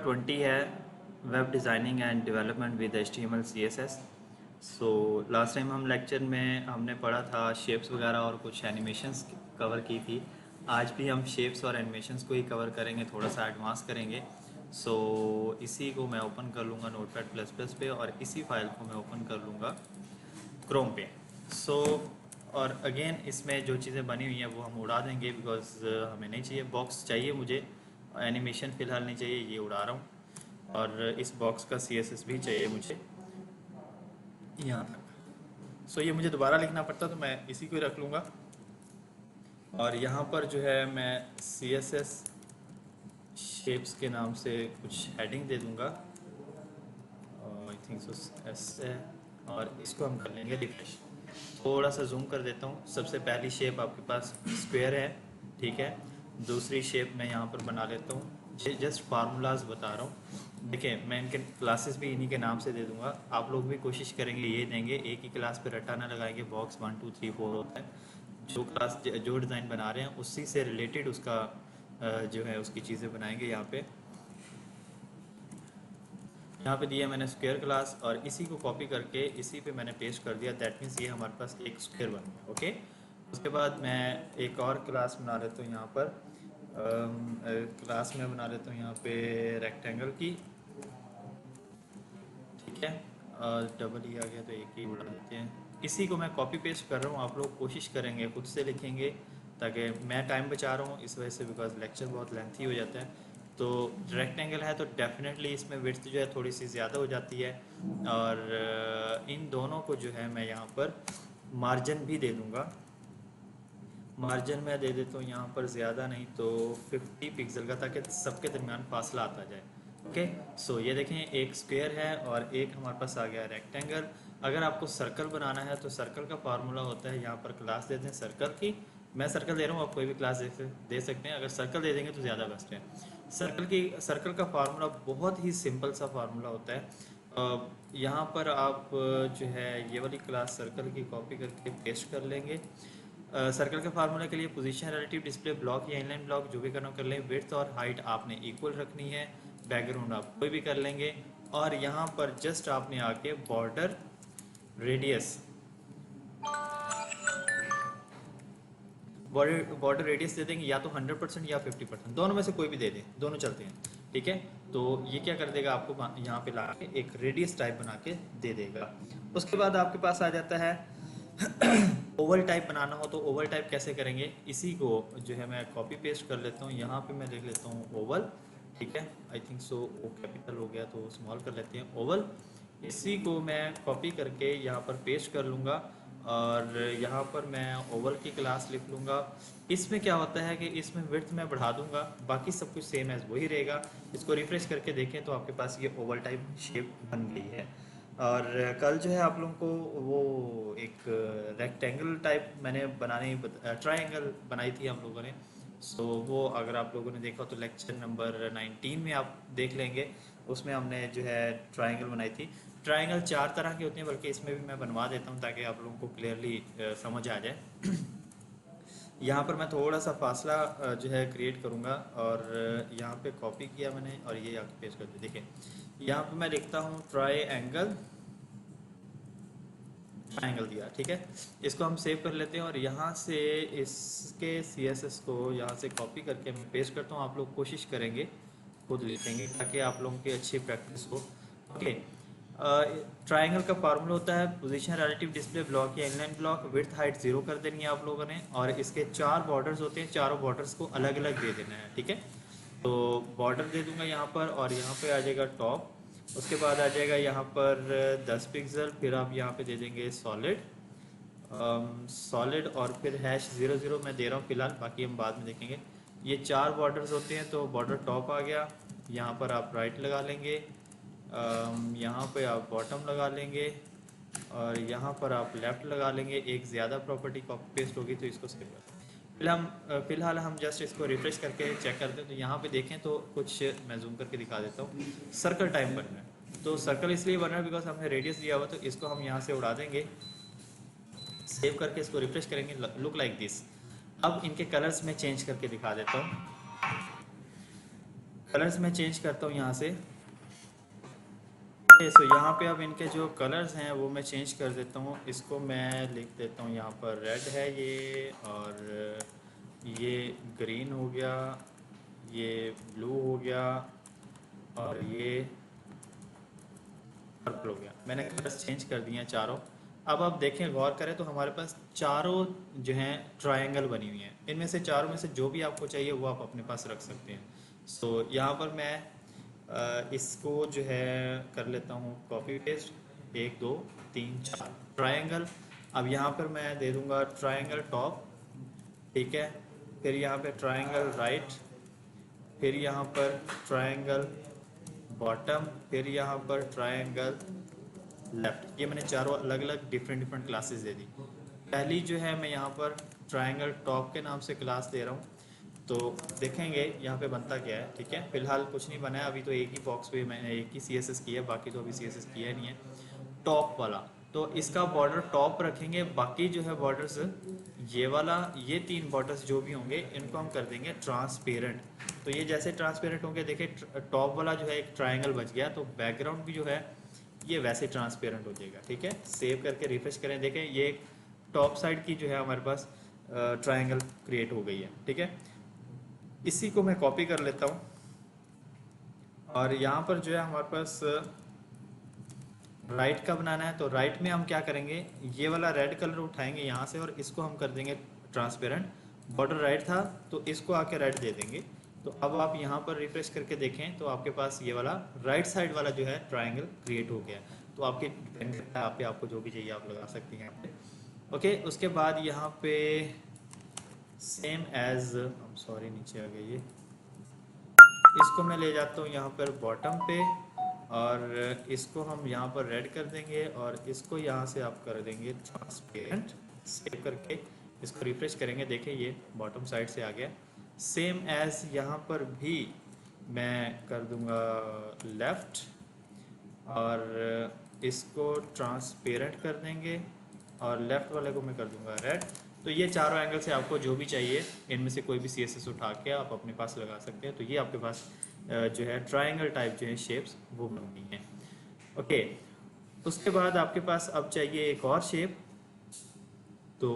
20 है web designing and development with HTML CSS। So last time हम lecture में हमने पढ़ा था शेप्स वगैरह और कुछ एनिमेशंस कवर की थी। आज भी हम शेप्स और एनिमेशंस को ही कवर करेंगे, थोड़ा सा एडवांस करेंगे। सो इसी को मैं ओपन कर लूँगा Notepad++ पे और इसी फाइल को मैं ओपन कर लूँगा क्रोम पे। और अगेन इसमें जो चीज़ें बनी हुई हैं वो हम उड़ा देंगे बिकॉज हमें नहीं चाहिए। बॉक्स चाहिए मुझे, एनिमेशन फ़िलहाल नहीं चाहिए, ये उड़ा रहा हूँ। और इस बॉक्स का CSS भी चाहिए मुझे यहाँ तक। ये मुझे दोबारा लिखना पड़ता तो मैं इसी को ही रख लूँगा। और यहाँ पर जो है मैं CSS शेप्स के नाम से कुछ हेडिंग दे दूँगा, आई थिंक सो ऐसे। और इसको हम कर लेंगे रिफ्रेश। थोड़ा सा जूम कर देता हूँ। सबसे पहली शेप आपके पास स्क्वायर है, ठीक है। दूसरी शेप मैं यहाँ पर बना लेता हूँ। जस्ट फार्मूलाज बता रहा हूँ। देखिए मैं इनके क्लासेस भी इन्हीं के नाम से दे दूँगा। आप लोग भी कोशिश करेंगे ये देंगे, एक ही क्लास पे रट्टा ना लगाएंगे। बॉक्स 1 2 3 4 होता है। जो डिज़ाइन बना रहे हैं उसी से रिलेटेड उसका जो है उसकी चीज़ें बनाएंगे। यहाँ पे दिया मैंने स्क्वायर क्लास और इसी को कॉपी करके इसी पे मैंने पेस्ट कर दिया। दैट मीन्स ये हमारे पास एक स्क्वायर बन गया, ओके। उसके बाद मैं एक और क्लास बना लेता हूँ यहाँ पर। क्लास में बना लेता हूँ यहाँ पे रेक्टेंगल की, ठीक है। डबल ही आ गया तो एक ही उड़ा देते हैं। इसी को मैं कॉपी पेस्ट कर रहा हूँ, आप लोग कोशिश करेंगे खुद से लिखेंगे ताकि मैं टाइम बचा रहा हूँ इस वजह से, बिकॉज लेक्चर बहुत लेंथी हो जाता है। तो रेक्टेंगल है तो डेफिनेटली इसमें विड्थ जो है थोड़ी सी ज़्यादा हो जाती है। और इन दोनों को जो है मैं यहाँ पर मार्जिन भी दे दूँगा। मार्जिन मैं दे देता हूँ यहाँ पर ज़्यादा नहीं तो 50 पिक्सल का, ताकि सबके दरमियान फासला आता जाए, ओके। ये देखें एक स्क्वायर है और एक हमारे पास आ गया रेक्टेंगल। अगर आपको सर्कल बनाना है तो सर्कल का फार्मूला होता है, यहाँ पर क्लास दे दें सर्कल की। मैं सर्कल दे रहा हूँ, आप कोई भी क्लास दे सकते हैं। अगर सर्कल दे देंगे तो ज़्यादा बेस्ट है। सर्कल का फार्मूला बहुत ही सिंपल सा फार्मूला होता है। यहाँ पर आप जो है ये वाली क्लास सर्कल की कॉपी करके पेस्ट कर लेंगे। सर्कल के फार्मूले के लिए पोजीशन, रिलेटिव डिस्प्ले ब्लॉक या इनलाइन ब्लॉक जो भी करना कर लें। विड्थ और हाइट आपने इक्वल रखनी है। बैकग्राउंड आप कोई भी कर लेंगे। और यहाँ पर जस्ट आपने आके बॉर्डर रेडियस दे देंगे, या तो 100% या 50%, दोनों में से कोई भी दे दें, दोनों चलते हैं, ठीक है। तो ये क्या कर देगा, आपको यहाँ पे ला के एक रेडियस टाइप बना के दे देगा। उसके बाद आपके पास आ जाता है ओवल टाइप बनाना हो तो ओवल टाइप कैसे करेंगे, इसी को जो है मैं कॉपी पेस्ट कर लेता हूँ। यहाँ पे मैं लिख लेता हूँ ओवल, ठीक है। I think so O capital हो गया तो स्मॉल कर लेते हैं ओवल। इसी को मैं कॉपी करके यहाँ पर पेस्ट कर लूँगा और यहाँ पर मैं ओवल की क्लास लिख लूँगा। इसमें क्या होता है कि इसमें विड्थ मैं बढ़ा दूँगा, बाकी सब कुछ सेम एज वही रहेगा। इसको रिफ्रेश करके देखें तो आपके पास ये ओवल टाइप शेप बन गई है। और कल जो है आप लोगों को वो एक रेक्टेंगल टाइप मैंने ट्रायंगल बनाई थी हम लोगों ने। वो अगर आप लोगों ने देखा तो लेक्चर नंबर 19 में आप देख लेंगे, उसमें हमने जो है ट्रायंगल बनाई थी। ट्रायंगल 4 तरह के होते हैं, बल्कि इसमें भी मैं बनवा देता हूँ ताकि आप लोगों को क्लियरली समझ आ जाए। यहाँ पर मैं थोड़ा सा फासला जो है क्रिएट करूँगा और यहाँ पे कॉपी किया मैंने और ये आगे पेस्ट कर दिया। देखिए यहाँ पे मैं लिखता हूँ ट्रायंगल दिया, ठीक है। इसको हम सेव कर लेते हैं और यहाँ से इसके CSS को यहाँ से कॉपी करके मैं पेस्ट करता हूँ। आप लोग कोशिश करेंगे खुद लिखेंगे ताकि आप लोगों की अच्छी प्रैक्टिस हो, ओके। ट्रायंगल का फार्मूला होता है पोजीशन, रिलेटिव डिस्प्ले ब्लॉक या इनलाइन ब्लॉक। विड्थ हाइट 0 कर देनी है आप लोगों ने और इसके 4 बॉर्डर्स होते हैं, चारों बॉर्डर्स को अलग अलग दे देना है, ठीक है। तो बॉर्डर दे दूंगा यहाँ पर और यहाँ पे आ जाएगा टॉप। उसके बाद आ जाएगा यहाँ पर 10 पिक्सल, फिर आप यहाँ पे दे देंगे सॉलिड और फिर #00 मैं दे रहा हूँ फिलहाल, बाकी हम बाद में देखेंगे। ये 4 बॉर्डर्स होते हैं तो बॉर्डर टॉप आ गया। यहाँ पर आप राइट लगा लेंगे, यहाँ पे आप बॉटम लगा लेंगे और यहाँ पर आप लेफ़्ट लगा लेंगे। एक ज़्यादा प्रॉपर्टी कॉपी पेस्ट होगी तो इसको सेव कर। फिलहाल हम जस्ट इसको रिफ्रेश करके चेक करते हैं। तो यहाँ पे देखें तो कुछ मैं जूम करके दिखा देता हूँ, सर्कल टाइप बन रहा है। तो सर्कल इसलिए बन रहा है बिकॉज हमने रेडियस दिया हुआ, तो इसको हम यहाँ से उड़ा देंगे। सेव करके इसको रिफ्रेश करेंगे, लुक लाइक दिस। अब इनके कलर्स में चेंज करके दिखा देता हूँ। कलर्स मैं चेंज करता हूँ यहाँ से। सो यहाँ पे अब इनके जो कलर्स हैं वो मैं चेंज कर देता हूँ। इसको मैं लिख देता हूँ, यहाँ पर रेड है ये, और ये ग्रीन हो गया, ये ब्लू हो गया, और ये पर्पल हो गया। मैंने कलर्स चेंज कर दिए हैं चारों। अब आप देखें, गौर करें तो हमारे पास चारों जो हैं ट्रायंगल बनी हुई हैं। इनमें से चारों में से जो भी आपको चाहिए वो आप अपने पास रख सकते हैं। सो यहाँ पर मैं इसको जो है कर लेता हूँ कॉपी पेस्ट, 1 2 3 4 ट्रायंगल। अब यहाँ पर मैं दे दूँगा ट्रायंगल टॉप, ठीक है। फिर यहाँ पे ट्रायंगल राइट, फिर यहाँ पर ट्रायंगल बॉटम, फिर यहाँ पर ट्रायंगल लेफ्ट। ये मैंने चारों अलग अलग डिफरेंट डिफरेंट क्लासेस दे दी। पहली जो है मैं यहाँ पर ट्रायंगल टॉप के नाम से क्लास दे रहा हूँ। तो देखेंगे यहाँ पे बनता क्या है, ठीक है। फिलहाल कुछ नहीं बना है अभी, तो एक ही बॉक्स पे मैंने एक ही CSS किया है, बाकी तो अभी CSS किया नहीं है। टॉप वाला तो इसका बॉर्डर टॉप रखेंगे, बाकी जो है बॉर्डर्स ये वाला, ये 3 बॉर्डर्स जो भी होंगे इनको हम कर देंगे ट्रांसपेरेंट। तो ये जैसे ट्रांसपेरेंट होंगे, देखिए टॉप वाला जो है एक ट्रायंगल बच गया, तो बैकग्राउंड भी जो है ये वैसे ट्रांसपेरेंट हो जाएगा, ठीक है। सेव करके रिफ्रेश करें, देखें ये टॉप साइड की जो है हमारे पास ट्रायंगल क्रिएट हो गई है, ठीक है। इसी को मैं कॉपी कर लेता हूँ, और यहाँ पर जो है हमारे पास राइट का बनाना है। तो राइट में हम क्या करेंगे, ये वाला रेड कलर उठाएंगे यहाँ से और इसको हम कर देंगे ट्रांसपेरेंट। बॉर्डर राइट था तो इसको आके रेड दे देंगे। तो अब आप यहाँ पर रिफ्रेश करके देखें तो आपके पास ये वाला राइट साइड वाला जो है ट्रायंगल क्रिएट हो गया। तो आपके डिपेंड करता है, आप पे आपको जो भी चाहिए आप लगा सकते हैं यहाँ पे। ओके, उसके बाद यहाँ पे सेम एज, सॉरी नीचे आ गई ये, इसको मैं ले जाता हूँ यहाँ पर बॉटम पे, और इसको हम यहाँ पर रेड कर देंगे, और इसको यहाँ से आप कर देंगे ट्रांसपेरेंट। सेव करके इसको रिफ्रेश करेंगे, देखें ये बॉटम साइड से आ गया। सेम एज यहाँ पर भी मैं कर दूंगा लेफ्ट, और इसको ट्रांसपेरेंट कर देंगे, और लेफ्ट वाले को मैं कर दूंगा रेड। तो ये चारों एंगल से आपको जो भी चाहिए इनमें से कोई भी CSS उठा के आप अपने पास लगा सकते हैं। तो ये आपके पास जो है ट्रायंगल टाइप जो है शेप्स वो बन गई हैं। ओके, उसके बाद आपके पास अब चाहिए एक और शेप। तो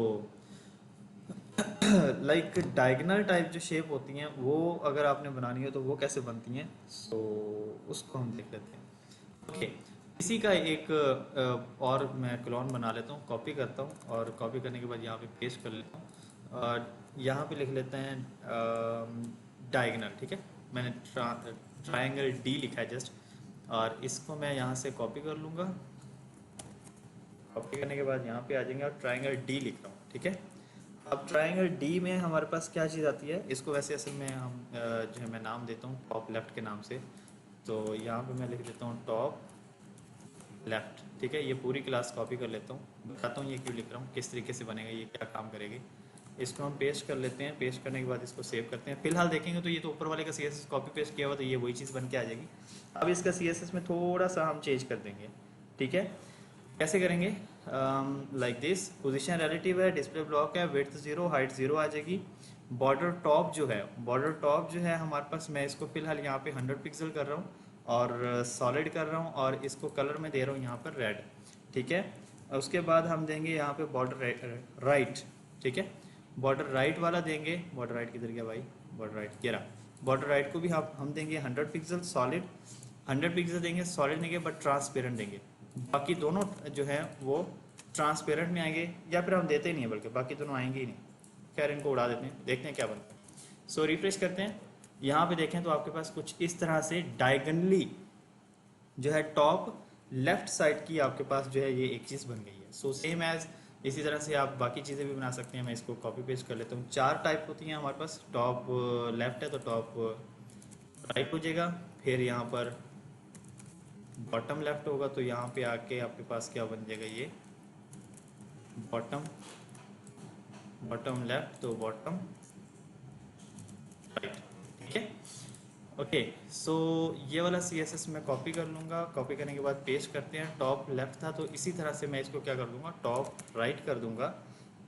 लाइक डायगोनल टाइप जो शेप होती हैं वो अगर आपने बनानी हो तो वो कैसे बनती हैं, सो उसको हम देख लेते हैं। ओके, इसी का एक और मैं क्लोन बना लेता हूँ, कॉपी करता हूँ, और कॉपी करने के बाद यहाँ पे पेस्ट कर लेता हूँ, और यहाँ पे लिख लेते हैं डायगोनल, ठीक है। मैंने ट्रायंगल D लिखा है जस्ट, और इसको मैं यहाँ से कॉपी कर लूँगा। कॉपी करने के बाद यहाँ पे आ जाएंगे और ट्रायंगल D लिख रहा हूँ, ठीक है। अब ट्रायंगल D में हमारे पास क्या चीज़ आती है, इसको वैसे असल में हम जो है मैं नाम देता हूँ टॉप लेफ्ट के नाम से। तो यहाँ पे मैं लिख देता हूँ टॉप लेफ्ट, ठीक है। ये पूरी क्लास कॉपी कर लेता हूँ, बताता हूँ ये क्यों लिख रहा हूँ, किस तरीके से बनेगा, ये क्या काम करेगी। इसको हम पेस्ट कर लेते हैं, पेस्ट करने के बाद इसको सेव करते हैं। फिलहाल देखेंगे तो ये तो ऊपर वाले का CSS कॉपी पेस्ट किया हुआ, तो ये वही चीज़ बन के आ जाएगी। अब इसका CSS में थोड़ा सा हम चेंज कर देंगे, ठीक है। कैसे करेंगे, लाइक दिस, पोजीशन रिलेटिव है, डिस्प्ले ब्लॉक है, विड्थ 0, हाइट 0 आ जाएगी। बॉर्डर टॉप जो है, बॉर्डर टॉप जो है हमारे पास, मैं इसको फिलहाल यहाँ पे 100 पिक्सल कर रहा हूँ, और सॉलिड कर रहा हूँ, और इसको कलर में दे रहा हूँ यहाँ पर रेड, ठीक है। उसके बाद हम देंगे यहाँ पे बॉर्डर राइट, ठीक है। बॉर्डर राइट वाला देंगे, बॉर्डर राइट किधर गया भाई, बॉर्डर राइट ये रहा। बॉर्डर राइट को भी हम देंगे 100 पिक्सल सॉलिड, 100 पिक्सल देंगे, सॉलिड देंगे, बट ट्रांसपेरेंट देंगे। बाकी दोनों जो है वो ट्रांसपेरेंट में आएंगे, या फिर हम देते ही नहीं है, बल्कि बाकी दोनों आएंगे ही नहीं। खैर इनको उड़ा देते हैं, देखते हैं क्या बनता है। सो रिफ्रेश करते हैं, यहाँ पे देखें तो आपके पास कुछ इस तरह से डायगनली जो है टॉप लेफ्ट साइड की आपके पास जो है ये एक चीज़ बन गई है। सो सेम एज इसी तरह से आप बाकी चीज़ें भी बना सकते हैं। मैं इसको कॉपी पेस्ट कर लेता हूँ। 4 टाइप होती हैं हमारे पास, टॉप लेफ्ट है तो टॉप राइट हो जाएगा, फिर यहाँ पर बॉटम लेफ्ट होगा तो यहाँ पे आके आपके पास क्या बन जाएगा, ये बॉटम, बॉटम लेफ्ट तो बॉटम राइट, ठीक है। ओके, सो ये वाला CSS मैं कॉपी कर लूँगा। कॉपी करने के बाद पेस्ट करते हैं। टॉप लेफ्ट था तो इसी तरह से मैं इसको क्या कर दूँगा, टॉप राइट कर दूँगा।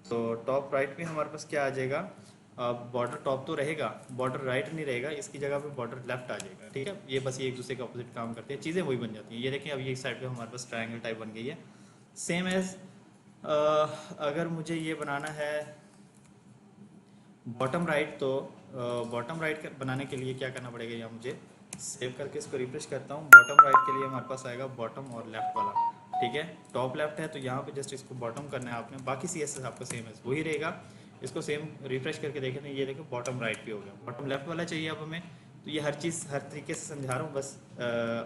तो टॉप राइट में हमारे पास क्या आ जाएगा, बॉर्डर टॉप तो रहेगा, बॉर्डर राइट नहीं रहेगा, इसकी जगह पे बॉर्डर लेफ्ट आ जाएगा, ठीक है। ये बस ये एक दूसरे के अपोजिट काम करते हैं, चीज़ें वही बन जाती हैं। ये देखें अब ये साइड पे हमारे पास ट्रायंगल टाइप बन गई है, सेम एज अगर मुझे ये बनाना है बॉटम राइट, तो बॉटम राइट बनाने के लिए क्या करना पड़ेगा, या मुझे सेव करके इसको रिफ्रेश करता हूँ। बॉटम राइट के लिए हमारे पास आएगा बॉटम और लेफ्ट वाला, ठीक है। टॉप लेफ्ट है तो यहाँ पे जस्ट इसको बॉटम करना है आपने, बाकी CSS आपका सेम है वही रहेगा। इसको सेम रिफ्रेश करके देखें तो ये देखो बॉटम राइट भी हो गया, बॉटम लेफ्ट वाला चाहिए अब हमें। तो ये हर चीज़ हर तरीके से समझा रहा हूँ, बस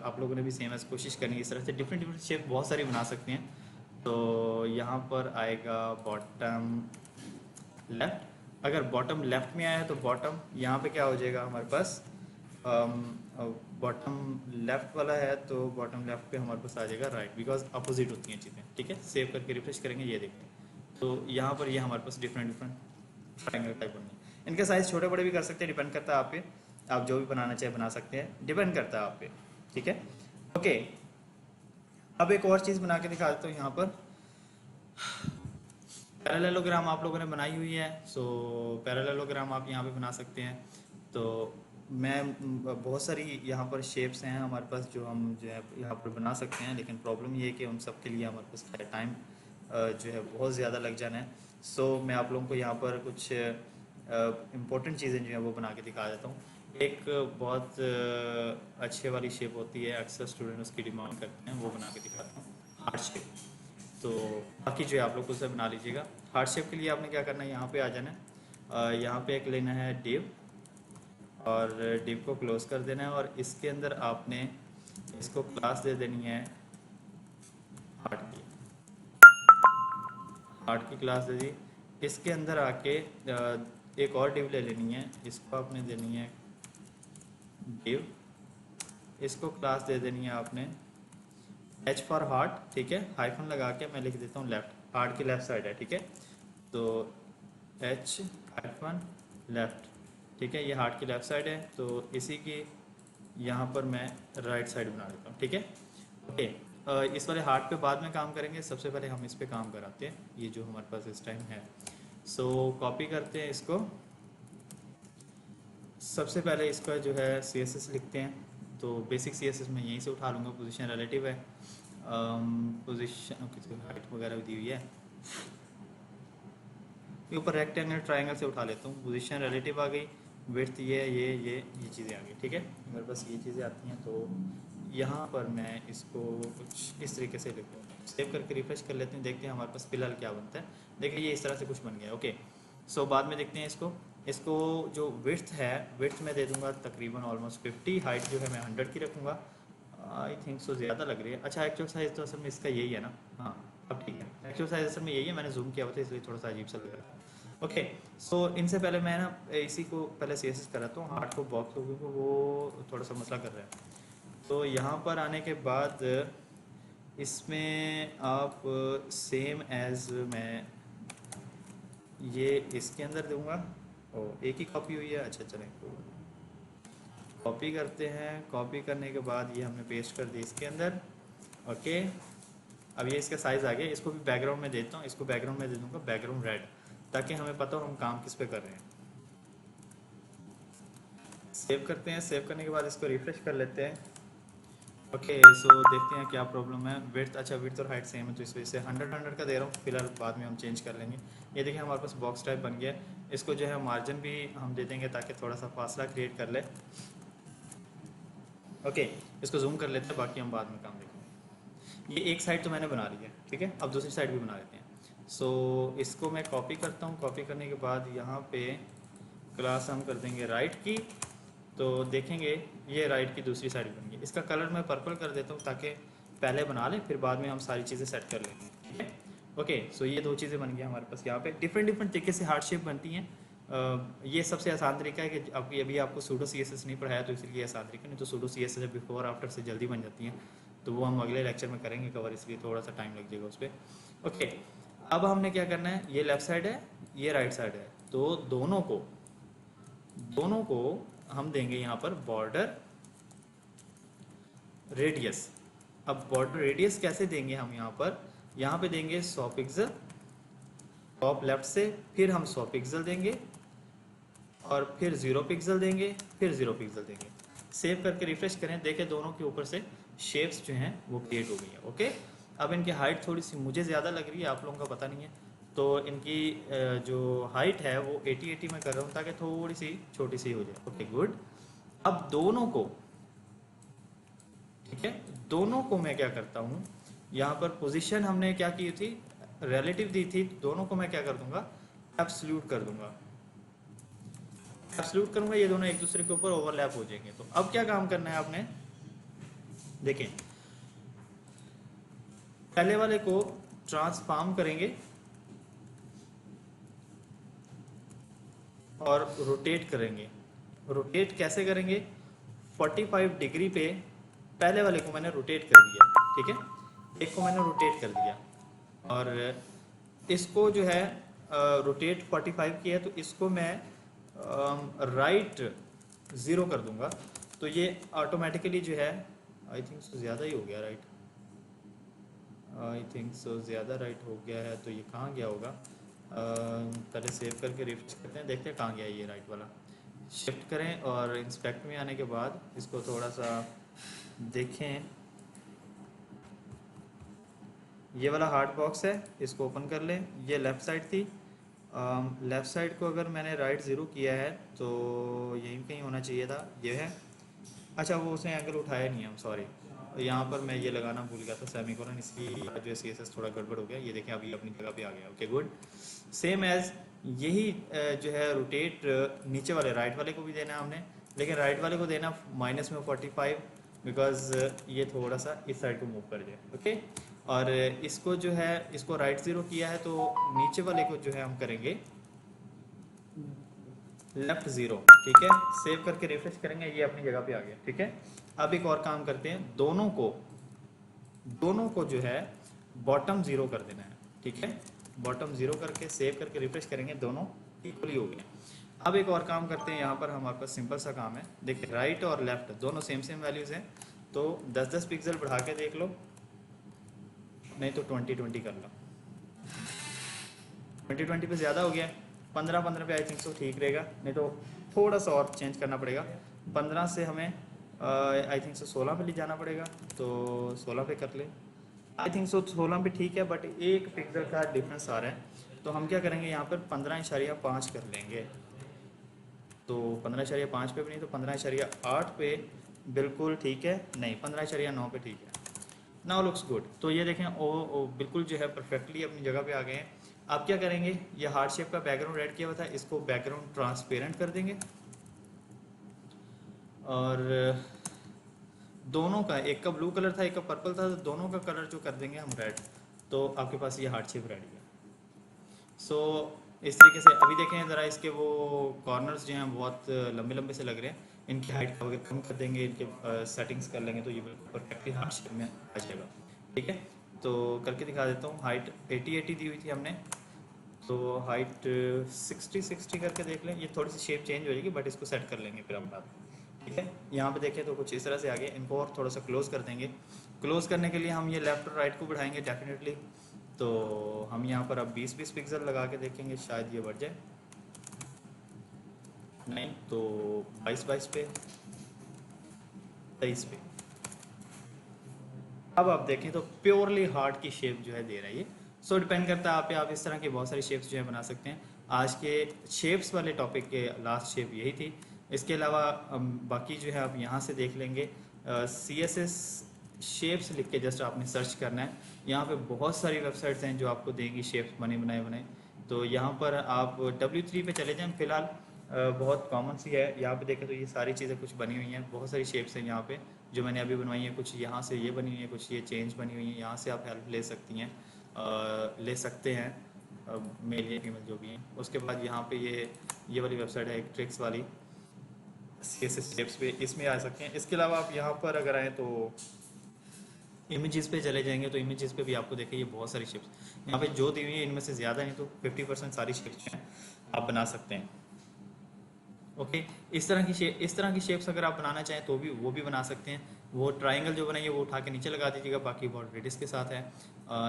आप लोगों ने भी सेम एज कोशिश करनी है। इस तरह से डिफरेंट डिफरेंट शेप बहुत सारी बना सकते हैं। तो यहाँ पर आएगा बॉटम लेफ्ट, अगर बॉटम लेफ्ट में आया है तो बॉटम यहाँ पे क्या हो जाएगा हमारे पास, बॉटम लेफ्ट वाला है तो बॉटम लेफ्ट पे हमारे पास आ जाएगा राइट, बिकॉज अपोजिट होती हैं चीज़ें, ठीक है। सेव करके रिफ्रेश करेंगे, ये देखते हैं तो यहाँ पर ये हमारे पास डिफरेंट डिफरेंट ट्रायंगल टाइप बनना है। इनके साइज छोटे बड़े भी कर सकते हैं, डिपेंड करता है आप पे, आप जो भी बनाना चाहे बना सकते हैं, डिपेंड करता है आप पे, ठीक है। ओके, अब एक और चीज़ बना के दिखा देता हूँ यहाँ पर। पैरेललोग्राम आप लोगों ने बनाई हुई है, सो पैरेललोग्राम आप यहाँ पे बना सकते हैं। तो मैं बहुत सारी यहाँ पर शेप्स हैं हमारे पास जो हम जो है यहाँ पर बना सकते हैं, लेकिन प्रॉब्लम ये है कि उन सब के लिए हमारे पास टाइम जो है बहुत ज़्यादा लग जाना है। सो मैं आप लोगों को यहाँ पर कुछ इम्पोर्टेंट चीज़ें जो है वो बना के दिखा देता हूँ। एक बहुत अच्छे वाली शेप होती है, अक्सर स्टूडेंट उसकी डिमांड करते हैं, वो बना के दिखाता हूँ, हार्ट शेप। तो बाकी जो है आप लोग उसे बना लीजिएगा। हार्ट शेप के लिए आपने क्या करना है, यहाँ पे आ जाना है, यहाँ पे एक लेना है डिव, और डिव को क्लोज कर देना है, और इसके अंदर आपने इसको क्लास दे देनी है हार्ट की, हार्ट की क्लास दे दी। इसके अंदर आके एक और डिव ले लेनी है, इसको आपने देनी है डिव, इसको क्लास दे देनी है आपने H फॉर हार्ट, ठीक है। हाइफन लगा के मैं लिख देता हूँ लेफ्ट, हार्ट की लेफ्ट साइड है, ठीक है। तो H हाइफन लेफ्ट, ठीक है, ये हार्ट की लेफ्ट साइड है, तो इसी की यहाँ पर मैं राइट साइड बना देता हूँ, ठीक है। ओके, इस वाले हार्ट पे बाद में काम करेंगे, सबसे पहले हम इस पे काम कराते हैं, ये जो हमारे पास इस टाइम है। सो कॉपी करते हैं इसको, सबसे पहले इसका जो है CSS लिखते हैं। तो बेसिक CSS मैं यहीं से उठा लूँगा, पोजीशन रिलेटिव है, पोजीशन हाइट वगैरह भी दी हुई है, ये ऊपर रेक्टेंगल ट्रायंगल से उठा लेता हूँ। पोजीशन रिलेटिव आ गई, विड्थ ये चीज़ें आ गई, ठीक है। मेरे पास ये चीज़ें आती हैं, तो यहाँ पर मैं इसको कुछ इस तरीके से लिखूँ, सेव करके रिफ्रेश कर लेते हैं, देखते हैं हमारे पास फिलहाल क्या बनता है। देखिए ये इस तरह से कुछ बन गया, ओके। सो बाद में देखते हैं इसको जो विड्थ है, विड्थ मैं दे दूँगा तकरीबन ऑलमोस्ट 50, हाइट जो है मैं 100 की रखूँगा, आई थिंक सो ज़्यादा लग रही है। अच्छा, एक्चुअल साइज़ तो असल में इसका यही है ना, हाँ अब ठीक है, एक्चुअल साइज़ असल में यही है, मैंने जूम किया हुआ था इसलिए थोड़ा सा अजीब सा लग रहा था। ओके, सो इनसे पहले मैं ना इसी को पहले CSS कराता हूँ, हार्ट को बॉक्स हो, क्योंकि वो थोड़ा सा मसला कर रहा है। तो यहाँ पर आने के बाद इसमें आप सेम एज मैं ये इसके अंदर दूंगा, और एक ही कॉपी हुई है, अच्छा चलें कॉपी करते हैं। कॉपी करने के बाद ये हमने पेस्ट कर दी इसके अंदर, ओके। अब ये इसका साइज़ आ गया, इसको भी बैकग्राउंड में देता हूँ, इसको बैकग्राउंड में दे दूँगा बैकग्राउंड रेड, ताकि हमें पता हो हम काम किस पे कर रहे हैं। सेव करते हैं, सेव करने के बाद इसको रिफ्रेश कर लेते हैं, ओके। सो देखते हैं क्या प्रॉब्लम है। विड्थ, अच्छा विड्थ और हाइट सेम है, तो इस वजह से 100 का दे रहा हूँ फिलहाल, बाद में हम चेंज कर लेंगे। ये देखिए हमारे पास बॉक्स टाइप बन गया, इसको जो है मार्जिन भी हम दे देंगे ताकि थोड़ा सा फासला क्रिएट कर ले, ओके। इसको जूम कर लेते हैं, बाकी हम बाद में काम देखेंगे। ये एक साइड तो मैंने बना ली है, ठीक है, अब दूसरी साइड भी बना लेते हैं। सो इसको मैं कॉपी करता हूँ, कॉपी करने के बाद यहाँ पे क्लास हम कर देंगे राइट की, तो देखेंगे ये राइट की दूसरी साइड बन गई। इसका कलर मैं पर्पल कर देता हूँ ताकि पहले बना ले, फिर बाद में हम सारी चीज़ें सेट कर लेंगे, ठीक है। ओके, सो ये दो चीज़ें बन गई हमारे पास। यहाँ पे डिफरेंट डिफरेंट तरीके से हार्ट शेप बनती हैं। ये सबसे आसान तरीका है कि अभी आपको सूडो CSS नहीं पढ़ाया, तो इसलिए आसान तरीका, नहीं तो सूडो CSS बिफोर आफ्टर से जल्दी बन जाती हैं, तो वो हम अगले लेक्चर में करेंगे कवर, इसलिए थोड़ा सा टाइम लग जाएगा उस पर। ओके, अब हमने क्या करना है, ये लेफ़्ट साइड है, ये राइट साइड है, तो दोनों को हम देंगे यहाँ पर बॉर्डर रेडियस। अब बॉर्डर रेडियस कैसे देंगे हम, यहाँ पे देंगे 100 पिक्सल टॉप लेफ्ट से, फिर हम 100 पिक्सल देंगे और फिर 0 पिक्सल देंगे, फिर 0 पिक्सल देंगे। सेव करके रिफ्रेश करें, देखें दोनों के ऊपर से शेप्स जो हैं वो क्रिएट हो गई है। ओके, अब इनकी हाइट थोड़ी सी मुझे ज़्यादा लग रही है, आप लोगों का पता नहीं है, तो इनकी जो हाइट है वो 80 में कर रहा हूँ ताकि थोड़ी सी छोटी सी हो जाए। Okay good. अब दोनों को, ठीक है, दोनों को मैं क्या करता हूँ, यहाँ पर पोजीशन हमने क्या की थी, रिलेटिव दी थी, दोनों को मैं क्या कर दूंगा, एब्सोल्यूट कर दूंगा। एब्सोल्यूट करूंगा, ये दोनों एक दूसरे के ऊपर ओवरलैप हो जाएंगे। तो अब क्या काम करना है आपने, देखें, पहले वाले को ट्रांसफॉर्म करेंगे और रोटेट करेंगे। रोटेट कैसे करेंगे, 45 डिग्री पे पहले वाले को मैंने रोटेट कर दिया, ठीक है, एक को मैंने रोटेट कर दिया, और इसको जो है रोटेट 45 की है, तो इसको मैं राइट 0 कर दूंगा, तो ये ऑटोमेटिकली जो है, आई थिंक सो ज़्यादा ही हो गया राइट, आई थिंक सो ज़्यादा राइट हो गया है, तो ये कहाँ गया होगा, पहले सेव करके रिफ्रेश करते हैं, देखते हैं कहाँ गया ये राइट वाला। शिफ्ट करें और इंस्पेक्ट में आने के बाद इसको थोड़ा सा देखें, ये वाला हार्ड बॉक्स है, इसको ओपन कर लें, ये लेफ़्ट साइड थी, लेफ़्ट साइड को अगर मैंने राइट 0 किया है तो यहीं कहीं होना चाहिए था, ये है, अच्छा वो उसने एंगल उठाया नहीं है, सॉरी, यहाँ पर मैं ये लगाना भूल गया था सेमीकोलन, इसकी जो CSS थोड़ा गड़बड़ हो गया, ये देखें अभी अपनी जगह पे आ गया। Okay good. सेम एज यही जो है रोटेट नीचे वाले राइट वाले को भी देना है हमने, लेकिन राइट वाले को देना माइनस में 45, बिकॉज ये थोड़ा सा इस साइड को मूव कर जाए। ओके, और इसको जो है, इसको राइट 0 किया है, तो नीचे वाले को जो है हम करेंगे लेफ्ट 0, ठीक है, सेव करके रिफ्रेश करेंगे, ये अपनी जगह पे आ गया, ठीक है। अब एक और काम करते हैं, दोनों को जो है बॉटम 0 कर देना है, ठीक है, बॉटम 0 करके सेव करके रिफ्रेश करेंगे, दोनों इक्वली हो गए। अब एक और काम करते हैं, यहाँ पर हमारे पास सिंपल सा काम है, देखिए राइट और लेफ्ट दोनों सेम वैल्यूज़ हैं, तो 10-10 पिक्सल बढ़ा के देख लो, नहीं तो 20-20 कर लो, 20-20 पे ज़्यादा हो गया, 15-15 पे आई थिंक सो ठीक रहेगा, नहीं तो थोड़ा सा और चेंज करना पड़ेगा, 15 से हमें आई थिंक सो 16 पे ले जाना पड़ेगा, तो 16 पे कर ले, आई थिंक सो 16 पे ठीक है, बट एक पिक्सल का डिफरेंस आ रहा है, तो हम क्या करेंगे, यहाँ पर 15.5 कर लेंगे, तो 15.5 पे भी नहीं, तो 15.8 पे बिल्कुल ठीक है, नहीं 15.9 पे ठीक है, नाउ लुक्स गुड। तो ये देखें ओ बिल्कुल जो है परफेक्टली अपनी जगह पे आ गए हैं। आप क्या करेंगे, ये हार्ट शेप का बैकग्राउंड ऐड किया हुआ था, इसको बैकग्राउंड ट्रांसपेरेंट कर देंगे, और दोनों का, एक का ब्लू कलर था एक का पर्पल था, तो दोनों का कलर जो कर देंगे हम रेड, तो आपके पास ये हार्ट शेप रेडी है। सो इस तरीके से अभी देखें ज़रा, इसके वो कॉर्नर्स जो हैं बहुत लंबे लंबे से लग रहे हैं, इनकी हाइट वगैरह कम कर देंगे, इनके सेटिंग्स कर लेंगे, तो ये बिल्कुल परफेक्टली हार्ट शेप में आ जाएगा, ठीक है। तो करके दिखा देता हूँ, हाइट 80-80 दी हुई थी हमने, तो हाइट 60-60 करके देख लें, ये थोड़ी सी शेप चेंज हो जाएगी, बट इसको सेट कर लेंगे फिर हम बाद में, ठीक है। यहाँ पे देखें तो कुछ इस तरह से आगे, इनको और थोड़ा सा क्लोज कर देंगे। क्लोज करने के लिए हम ये लेफ्ट और राइट को बढ़ाएंगे डेफिनेटली, तो हम यहाँ पर अब 20-20 पिक्सल लगा के देखेंगे, शायद ये बढ़ जाए, नहीं तो 22-22 पे, 23 पे। अब आप देखें तो प्योरली हार्ट की शेप जो है दे रहा है ये। सो डिपेंड करता है आप पे, आप इस तरह के बहुत सारी शेप्स जो है बना सकते हैं। आज के शेप्स वाले टॉपिक के लास्ट शेप यही थी। इसके अलावा बाकी जो है आप यहाँ से देख लेंगे, CSS शेप्स लिख के जस्ट आपने सर्च करना है, यहाँ पे बहुत सारी वेबसाइट्स हैं जो आपको देंगी शेप्स बने बनाए। तो यहाँ पर आप W3 पे चले जाएं, फिलहाल बहुत कॉमन सी है, यहाँ पे देखें तो ये सारी चीज़ें कुछ बनी हुई हैं, बहुत सारी शेप्स हैं यहाँ पे जो मैंने अभी बनवाई है, कुछ यहाँ से ये बनी हुई है, कुछ ये चेंज बनी हुई है, यहाँ से आप हेल्प ले सकती हैं, ले सकते हैं, मेल या फीमेल जो भी हैं। उसके बाद यहाँ पे ये वाली वेबसाइट है एक ट्रिक्स वाली, CSS शेप्स पे, इसमें आ सकते हैं। इसके अलावा आप यहाँ पर अगर आएँ तो इमेजेस पे चले जाएंगे, तो इमेजेस पे भी आपको देखिए ये बहुत सारी शेप्स यहाँ पे जो दी हुई है, इनमें से ज़्यादा नहीं तो 50% सारी शेप्स हैं आप बना सकते हैं। ओके, इस तरह की शेप्स अगर आप बनाना चाहें तो भी वो भी बना सकते हैं। वो ट्राइंगल जो बनाइए वो उठा के नीचे लगा दीजिएगा, बाकी बहुत रेडिस के साथ है।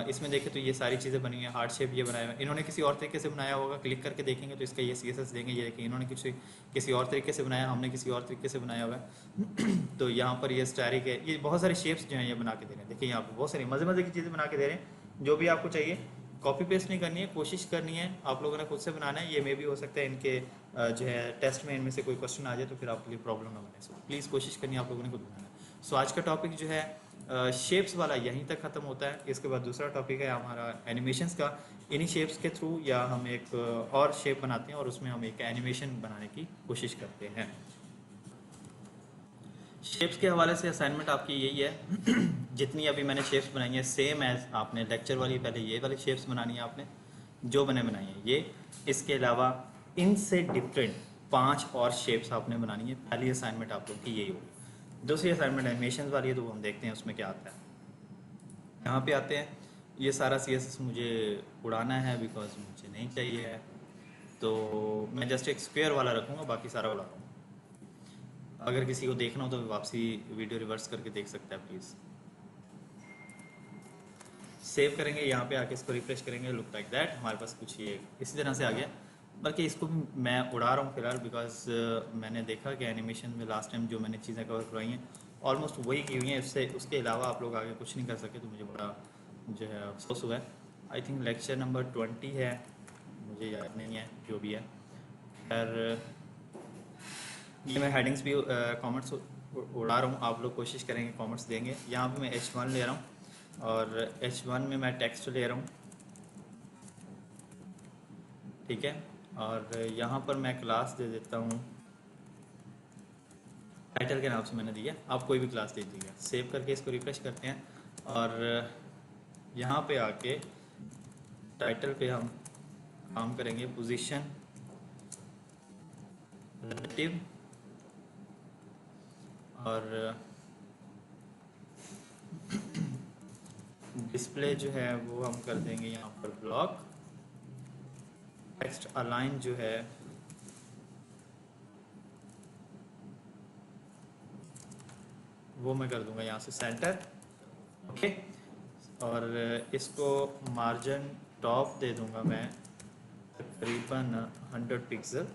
इसमें देखें तो ये सारी चीज़ें बनी हैं, हार्ट शेप ये बनाया हुआ है, इन्होंने किसी और तरीके से बनाया होगा, क्लिक करके देखेंगे तो इसका ये CSS देंगे, ये देखिए इन्होंने किसी और तरीके से बनाया, हमने किसी और तरीके से बनाया हुआ है। तो यहाँ पर ये स्टैरिक है, ये बहुत सारे शेप्स जो हैं ये बना के दे रहे हैं। देखिए यहाँ पर बहुत सारी मज़े मज़े की चीज़ें बना के दे रहे हैं। जो भी आपको चाहिए कॉपी पेस्ट नहीं करनी है, कोशिश करनी है आप लोगों ने खुद से बनाना है। ये मे भी हो सकता है इनके जो है टेस्ट में इनमें से कोई क्वेश्चन आ जाए तो फिर आपके लिए प्रॉब्लम ना बने। सो प्लीज़ कोशिश करनी है आप लोगों ने खुद बनाना है। सो आज का टॉपिक जो है शेप्स वाला यहीं तक ख़त्म होता है। इसके बाद दूसरा टॉपिक है हमारा एनिमेशंस का। इन्हीं शेप्स के थ्रू या हम एक और शेप बनाते हैं और उसमें हम एक एनिमेशन बनाने की कोशिश करते हैं। शेप्स के हवाले से असाइनमेंट आपकी यही है जितनी अभी मैंने शेप्स बनाई हैं सेम एज आपने लेक्चर वाली पहले ये वाली शेप्स बनानी है आपने जो मैंने बनाई है ये। इसके अलावा इनसे डिफरेंट 5 और शेप्स आपने बनानी है। पहली असाइनमेंट आप लोग की यही होगी। दूसरी असाइनमेंट एनिमेशन वाली है तो वो हम देखते हैं उसमें क्या आता है। यहाँ पे आते हैं, ये सारा CSS मुझे उड़ाना है बिकॉज मुझे नहीं चाहिए है, तो मैं जस्ट एक स्क्वायर वाला रखूँगा, बाकी सारा उड़ा दूँगा। अगर किसी को देखना हो तो वापसी वीडियो रिवर्स करके देख सकता है प्लीज़। सेव करेंगे, यहाँ पे आके इसको रिफ्रेश करेंगे, लुक लाइक दैट हमारे पास कुछ ये इसी तरह से आ गया। बल्कि इसको भी मैं उड़ा रहा हूँ फिलहाल बिकॉज मैंने देखा कि एनिमेशन में लास्ट टाइम जो मैंने चीज़ें कवर करवाई हैं ऑलमोस्ट वही की हुई हैं, इससे उसके अलावा आप लोग आगे कुछ नहीं कर सके, तो मुझे बड़ा जो है अफसोस हुआ है। आई थिंक लेक्चर नंबर 20 है, मुझे याद नहीं है जो भी है। खैर ये मैं हेडिंग्स भी कमेंट्स उड़ा रहा हूँ, आप लोग कोशिश करेंगे कमेंट्स देंगे। यहाँ पे मैं H1 ले रहा हूँ और H1 में मैं टेक्स्ट ले रहा हूँ, ठीक है। और यहाँ पर मैं क्लास दे देता हूँ, टाइटल के नाम से मैंने दिया, आप कोई भी क्लास दे दीजिएगा। सेव करके इसको रिफ्रेश करते हैं और यहाँ पे आके टाइटल पे हम काम करेंगे पोजीशन रिलेटिव और डिस्प्ले जो है वो हम कर देंगे यहाँ पर ब्लॉक। टेक्स्ट अलाइन जो है वो मैं कर दूंगा यहाँ से सेंटर, ओके। और इसको मार्जिन टॉप दे दूंगा मैं तकरीबन 100 पिक्सल,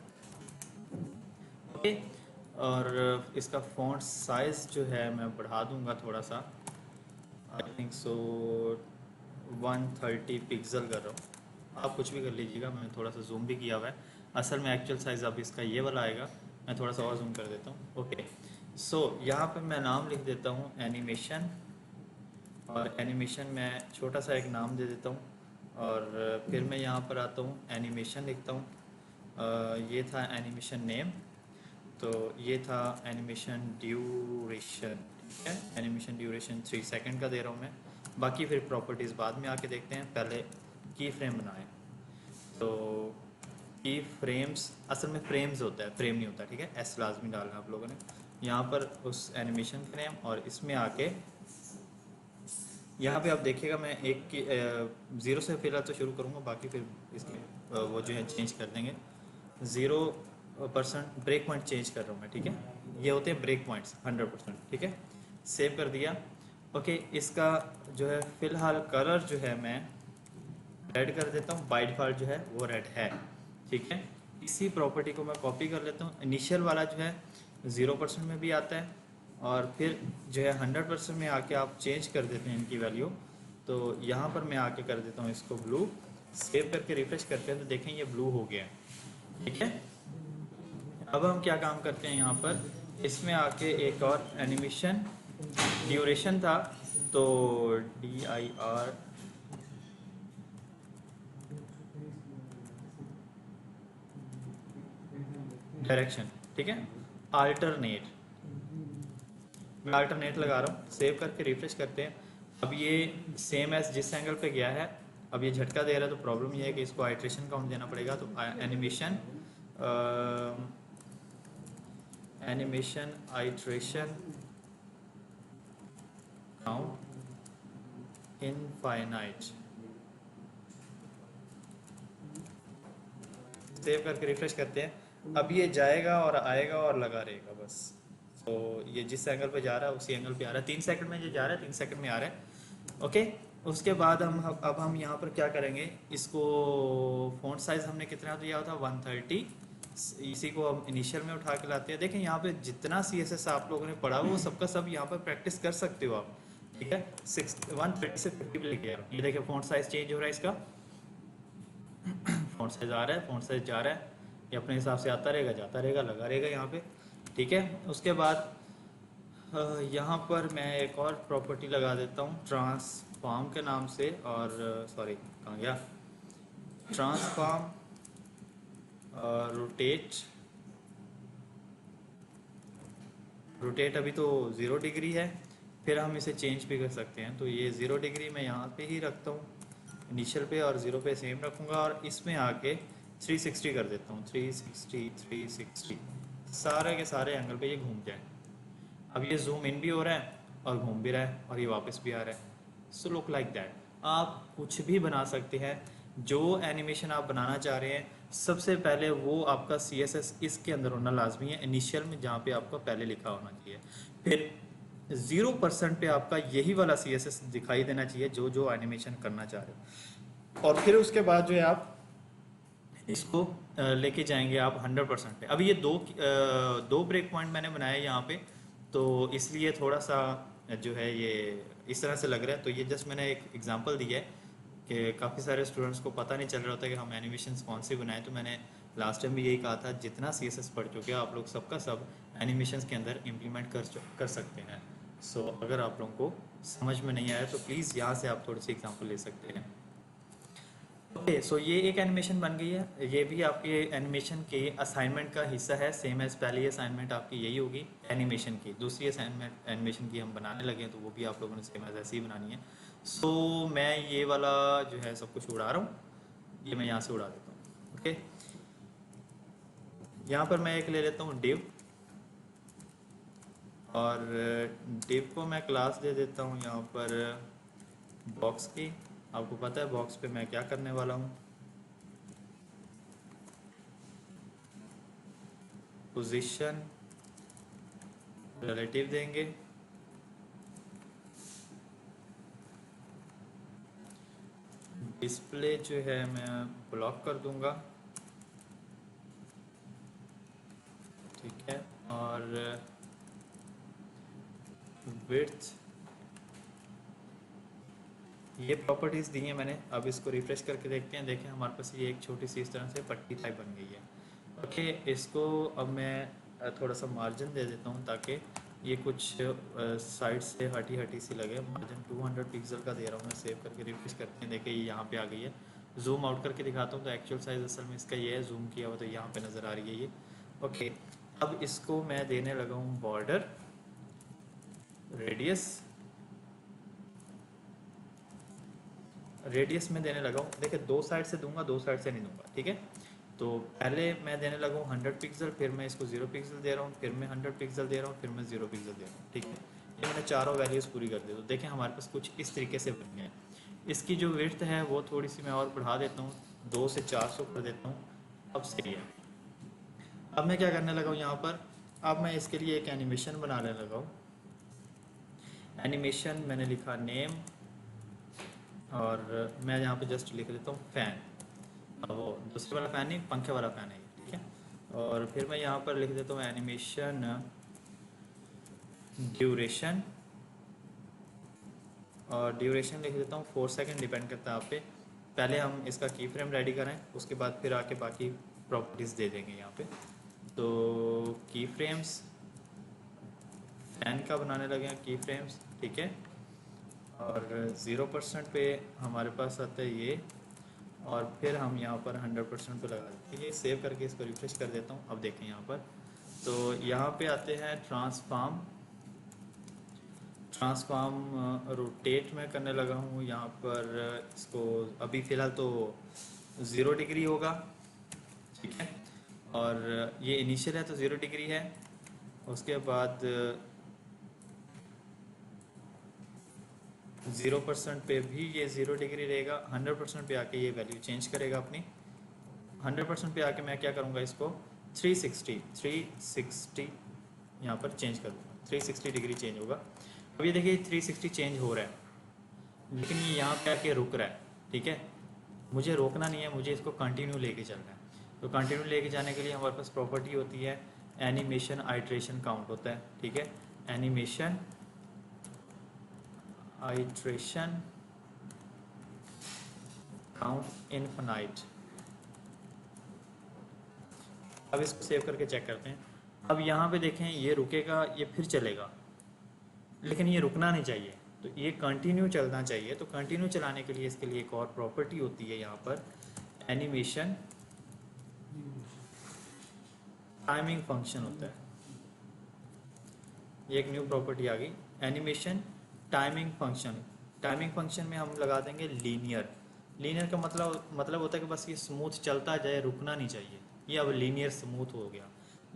ओके। और इसका फॉन्ट साइज जो है मैं बढ़ा दूंगा थोड़ा सा, आई थिंक सो 130 पिक्सल कर रहा हूँ। आप कुछ भी कर लीजिएगा, मैंने थोड़ा सा जूम भी किया हुआ है। असल में एक्चुअल साइज़ अब इसका ये वाला आएगा, मैं थोड़ा सा और जूम कर देता हूँ, ओके। सो यहाँ पे मैं नाम लिख देता हूँ एनिमेशन, और एनिमेशन में छोटा सा एक नाम दे देता हूँ। और फिर मैं यहाँ पर आता हूँ एनिमेशन लिखता हूँ, ये था एनिमेशन नेम, तो ये था एनिमेशन ड्यूरेशन, ठीक है। एनिमेशन ड्यूरेशन 3 सेकंड का दे रहा हूँ मैं, बाकी फिर प्रॉपर्टीज़ बाद में आके देखते हैं, पहले की फ्रेम बनाएं। तो की फ्रेम्स असल में फ्रेम्स होता है, फ्रेम नहीं होता, ठीक है। एस लाजमी डालना आप लोगों ने यहाँ पर उस एनिमेशन फ्रेम, और इसमें आके यहाँ पे आप देखिएगा मैं एक की 0 से फिलहाल तो शुरू करूँगा, बाकी फिर इसके वो जो है चेंज कर देंगे। 0% ब्रेक पॉइंट चेंज कर रहा हूँ मैं, ठीक है। ये होते हैं ब्रेक पॉइंट्स 100%, ठीक है। सेव कर दिया, ओके। इसका जो है फ़िलहाल कलर जो है मैं रेड कर देता हूँ, बाय डिफ़ॉल्ट जो है वो रेड है, ठीक है। इसी प्रॉपर्टी को मैं कॉपी कर लेता हूँ। इनिशियल वाला जो है 0% में भी आता है, और फिर जो है 100% में आके आप चेंज कर देते हैं इनकी वैल्यू। तो यहाँ पर मैं आके कर देता हूँ इसको ब्लू। सेव करके रिफ्रेश करते हैं तो देखें ये ब्लू हो गया है, ठीक है। अब हम क्या काम करते हैं, यहाँ पर इसमें आके एक और एनिमेशन ड्यूरेशन था, तो DIR डायरेक्शन, ठीक है। अल्टरनेट, मैं अल्टरनेट लगा रहा हूँ। सेव करके रिफ्रेश करते हैं। अब ये सेम एज जिस एंगल पे गया है, अब ये झटका दे रहा है, तो प्रॉब्लम ये है कि इसको आइट्रेशन काउंट देना पड़ेगा। तो animation animation iteration count infinite, save करके रिफ्रेश करते हैं। अब ये जाएगा और आएगा और लगा रहेगा, बस तो ये जिस एंगल पे जा रहा है उसी एंगल पे आ रहा है, 3 सेकंड में ये जा रहा है, 3 सेकंड में आ रहा है। ओके, उसके बाद हम यहाँ पर क्या करेंगे, इसको फ़ॉन्ट साइज़ हमने कितना दिया था 130, इसी को हम इनिशियल में उठा के लाते हैं। देखें यहाँ पे जितना CSS आप लोगों ने पढ़ा वो सबका सब यहाँ पर प्रैक्टिस कर सकते हो आप, ठीक है। 130 से 50 पे लेके आओ। ये देखिए फ़ॉन्ट साइज़ चेंज हो रहा है इसका, फ़ॉन्ट साइज़ आ रहा है, फ़ॉन्ट साइज़ जा रहा है, ये अपने हिसाब से आता रहेगा, जाता रहेगा, लगा रहेगा यहाँ पे, ठीक है। उसके बाद यहाँ पर मैं एक और प्रॉपर्टी लगा देता हूँ ट्रांसफॉर्म के नाम से, और सॉरी कहाँ गया, ट्रांसफॉर्म रोटेट, रोटेट अभी तो 0 डिग्री है, फिर हम इसे चेंज भी कर सकते हैं। तो ये 0 डिग्री मैं यहाँ पे ही रखता हूँ इनिशियल पे, और 0 पे सेम रखूँगा, और इसमें आके 360 कर देता हूँ, 360 सारे के सारे एंगल पे ये घूम जाए। अब ये जूम इन भी हो रहा है और घूम भी रहा है और ये वापस भी आ रहा है। So look like that. आप कुछ भी बना सकते हैं, जो एनिमेशन आप बनाना चाह रहे हैं सबसे पहले वो आपका CSS इसके अंदर होना लाजमी है इनिशियल में, जहाँ पे आपका पहले लिखा होना चाहिए। फिर 0% पे आपका यही वाला CSS दिखाई देना चाहिए जो जो एनिमेशन करना चाह रहे हो, और फिर उसके बाद जो है आप इसको लेके जाएंगे आप 100% पे। अभी ये दो ब्रेक पॉइंट मैंने बनाए यहाँ पे, तो इसलिए थोड़ा सा जो है ये इस तरह से लग रहा है। तो ये जस्ट मैंने एक एग्जांपल दिया है कि काफ़ी सारे स्टूडेंट्स को पता नहीं चल रहा होता कि हम एनिमेशन कौन से बनाएं। तो मैंने लास्ट टाइम भी यही कहा था, जितना CSS पढ़ चुके हो आप लोग सबका सब एनिमेशन के अंदर इम्प्लीमेंट कर सकते हैं। सो अगर आप लोगों को समझ में नहीं आया तो प्लीज़ यहाँ से आप थोड़ी सी एग्जाम्पल ले सकते हैं। ओके, सो ये एक एनिमेशन बन गई है, ये भी आपके एनिमेशन के असाइनमेंट का हिस्सा है, सेम एज पहली असाइनमेंट आपकी यही होगी एनिमेशन की। दूसरी असाइनमेंट एनिमेशन की हम बनाने लगे हैं तो वो भी आप लोगों ने सेम एज ऐसी ही बनानी है। सो मैं ये वाला जो है सब कुछ उड़ा रहा हूँ, ये मैं यहाँ से उड़ा देता हूँ। ओके, यहाँ पर मैं एक ले लेता हूँ डिव, और डिव को मैं क्लास दे देता हूँ यहाँ पर बॉक्स की। आपको पता है बॉक्स पे मैं क्या करने वाला हूँ, पोजीशन रिलेटिव देंगे, डिस्प्ले जो है मैं ब्लॉक कर दूंगा, ठीक है, और विड्थ, ये प्रॉपर्टीज़ दी हैं मैंने। अब इसको रिफ्रेश करके देखते हैं, देखें हमारे पास ये एक छोटी सी इस तरह से पट्टी टाइप बन गई है। ओके, इसको अब मैं थोड़ा सा मार्जिन दे देता हूँ ताकि ये कुछ साइड से हटी हटी सी लगे। मार्जिन 200 पिक्सल का दे रहा हूँ मैं, सेव करके रिफ्रेश करते हैं, देखिए ये यहाँ पे आ गई है। जूम आउट करके दिखाता हूँ तो एक्चुअल साइज असल में इसका ये है, जूम किया हुआ तो यहाँ पे नज़र आ रही है ये। ओके, अब इसको मैं देने लगा हूँ बॉर्डर रेडियस, रेडियस में देने लगा हूँ, देखिए दो साइड से दूंगा, दो साइड से नहीं दूंगा, ठीक है। तो पहले मैं देने लगा हूँ 100 पिक्सल, फिर मैं इसको 0 पिक्सल दे रहा हूँ, फिर मैं 100 पिक्सल दे रहा हूँ, फिर मैं 0 पिक्सल दे रहा हूँ, ठीक है। ये मैंने चारों वैल्यूज़ पूरी कर दी। तो देखें हमारे पास कुछ इस तरीके से बन गया है। इसकी जो विड्थ है वो थोड़ी सी मैं और बढ़ा देता हूँ, 2 से 400 कर देता हूँ, अब सही है। अब मैं क्या करने लगा हूँ यहाँ पर, अब मैं इसके लिए एक एनिमेशन बनाने लगा हूँ। एनिमेशन मैंने लिखा नेम, और मैं यहाँ पे जस्ट लिख देता हूँ फ़ैन, वो दूसरे वाला फ़ैन नहीं, पंखे वाला फ़ैन है, ठीक है। और फिर मैं यहाँ पर लिख देता हूँ एनिमेशन ड्यूरेशन, और ड्यूरेशन लिख देता हूँ 4 सेकंड, डिपेंड करता है आप पे। पहले हम इसका की फ्रेम रेडी करें, उसके बाद फिर आके बाकी प्रॉपर्टीज़ दे देंगे यहाँ पे। तो की फ्रेम्स फ़ैन का बनाने लगे हैं की फ्रेम्स, ठीक है। और 0% पे हमारे पास आता है ये, और फिर हम यहाँ पर 100% पे लगा देते हैं। ये सेव करके इसको रिफ्रेश कर देता हूँ। अब देखें यहाँ पर, तो यहाँ पे आते हैं ट्रांसफॉर्म, ट्रांसफॉर्म रोटेट में करने लगा हूँ यहाँ पर। इसको अभी फ़िलहाल तो 0 डिग्री होगा, ठीक है, और ये इनिशियल है तो 0 डिग्री है। उसके बाद 0% पे भी ये 0 डिग्री रहेगा, 100% पे आके ये वैल्यू चेंज करेगा अपनी। 100% पे आके मैं क्या करूँगा, इसको 360 यहाँ पर चेंज करूँगा, 360 डिग्री चेंज होगा। अब ये देखिए 360 चेंज हो रहा है, लेकिन ये यहाँ पे आके रुक रहा है। ठीक है, मुझे रोकना नहीं है, मुझे इसको कंटिन्यू लेके चलना है। तो कंटिन्यू लेके जाने के लिए हमारे पास प्रॉपर्टी होती है एनिमेशन आइट्रेशन काउंट होता है। ठीक है, एनिमेशन आइट्रेशन काउंट इनफिनाइट। अब इसको सेव करके चेक करते हैं। अब यहाँ पे देखें ये रुकेगा, ये फिर चलेगा, लेकिन ये रुकना नहीं चाहिए, तो ये कंटिन्यू चलना चाहिए। तो कंटिन्यू चलाने के लिए इसके लिए एक और प्रॉपर्टी होती है यहाँ पर एनिमेशन टाइमिंग फंक्शन होता है। ये एक न्यू प्रॉपर्टी आ गई, animation timing function. Timing function में हम लगा देंगे लीनियर। लीनियर का मतलब होता है कि बस ये स्मूथ चलता जाए, रुकना नहीं चाहिए। ये अब लीनियर स्मूथ हो गया।